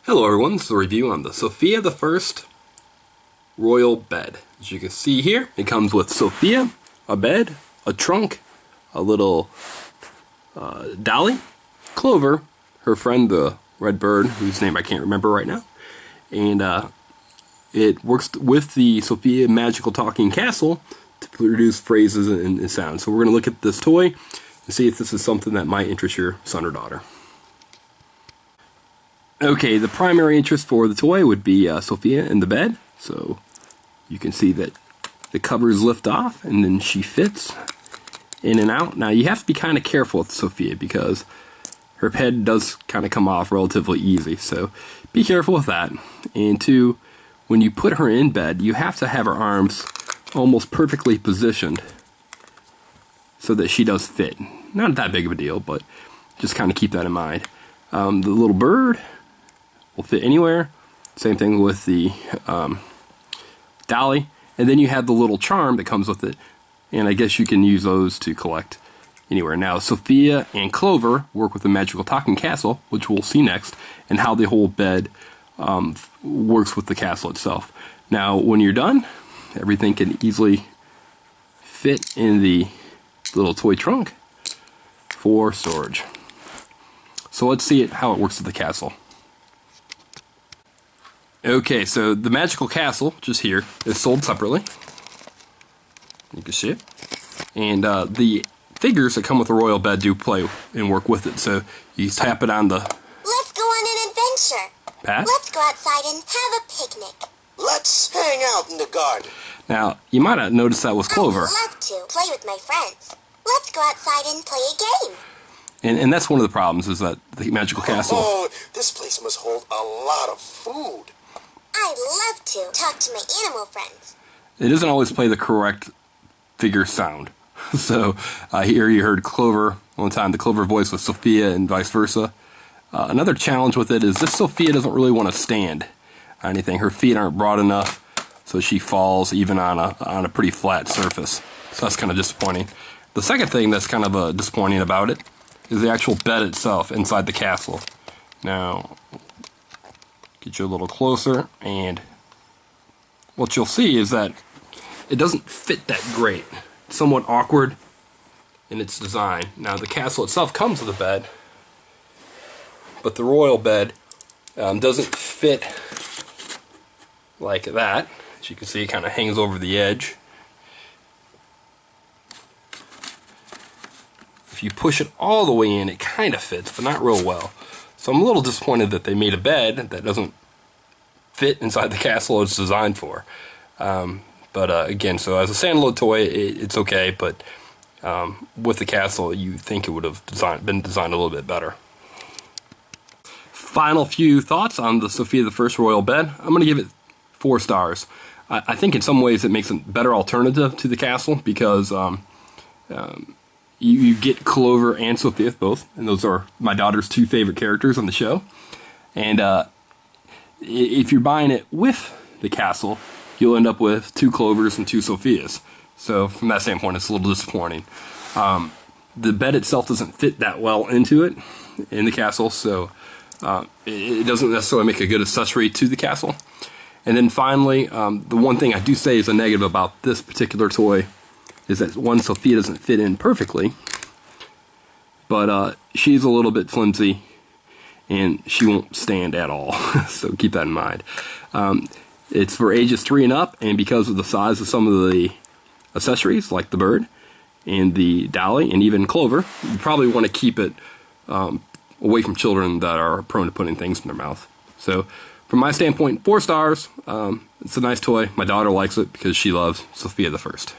Hello everyone, this is a review on the Sofia the First Royal Bed. As you can see here, it comes with Sofia, a bed, a trunk, a little dolly, Clover, her friend the red bird, whose name I can't remember right now, and it works with the Sofia Magical Talking Castle to produce phrases and sounds. So we're going to look at this toy and see if this is something that might interest your son or daughter. Okay, the primary interest for the toy would be Sofia in the bed. So you can see that the covers lift off and then she fits in and out. Now you have to be kind of careful with Sofia because her head does kind of come off relatively easy. So be careful with that. And two, when you put her in bed, you have to have her arms almost perfectly positioned so that she does fit. Not that big of a deal, but just kind of keep that in mind. The little bird will fit anywhere. Same thing with the dolly. And then you have the little charm that comes with it. And I guess you can use those to collect anywhere. Now, Sofia and Clover work with the Magical Talking Castle, which we'll see next, and how the whole bed works with the castle itself. Now, when you're done, everything can easily fit in the little toy trunk for storage. So let's see how it works with the castle. Okay, so the Magical Castle, just here, is sold separately. You can see it. And the figures that come with the royal bed do play and work with it. So you tap it on the... Let's go on an adventure. Path. Let's go outside and have a picnic. Let's hang out in the garden. Now, you might have noticed that was Clover. I'd love to play with my friends. Let's go outside and play a game. And that's one of the problems, is that the Magical Castle... Oh, this place must hold a lot of food. I'd love to talk to my animal friends. It doesn't always play the correct figure sound. So here you heard Clover one time. The Clover voice was Sofia and vice versa. Another challenge with it is this Sofia doesn't really want to stand on anything. Her feet aren't broad enough, so she falls even on a pretty flat surface. So that's kind of disappointing. The second thing that's kind of disappointing about it is the actual bed itself inside the castle. Now, get you a little closer, and what you'll see is that it doesn't fit that great. It's somewhat awkward in its design. Now, the castle itself comes with a bed, but the royal bed doesn't fit like that. As you can see, it kind of hangs over the edge. If you push it all the way in, it kind of fits, but not real well. So I'm a little disappointed that they made a bed that doesn't fit inside the castle it's designed for. But again, so as a standalone toy, it's okay, but with the castle, you think it would have been designed a little bit better. Final few thoughts on the Sofia the First Royal Bed. I'm going to give it 4 stars. I think in some ways it makes a better alternative to the castle because you get Clover and Sofia both, and those are my daughter's 2 favorite characters on the show. And if you're buying it with the castle, you'll end up with 2 Clovers and 2 Sofias. So from that standpoint, it's a little disappointing. The bed itself doesn't fit that well into it in the castle, so it doesn't necessarily make a good accessory to the castle. And then finally, the one thing I do say is a negative about this particular toy is that, one, Sofia doesn't fit in perfectly, but she's a little bit flimsy and she won't stand at all. So keep that in mind. It's for ages 3 and up, and because of the size of some of the accessories, like the bird and the dolly and even Clover, you probably want to keep it away from children that are prone to putting things in their mouth. So from my standpoint, 4 stars. It's a nice toy. My daughter likes it because she loves Sofia the First.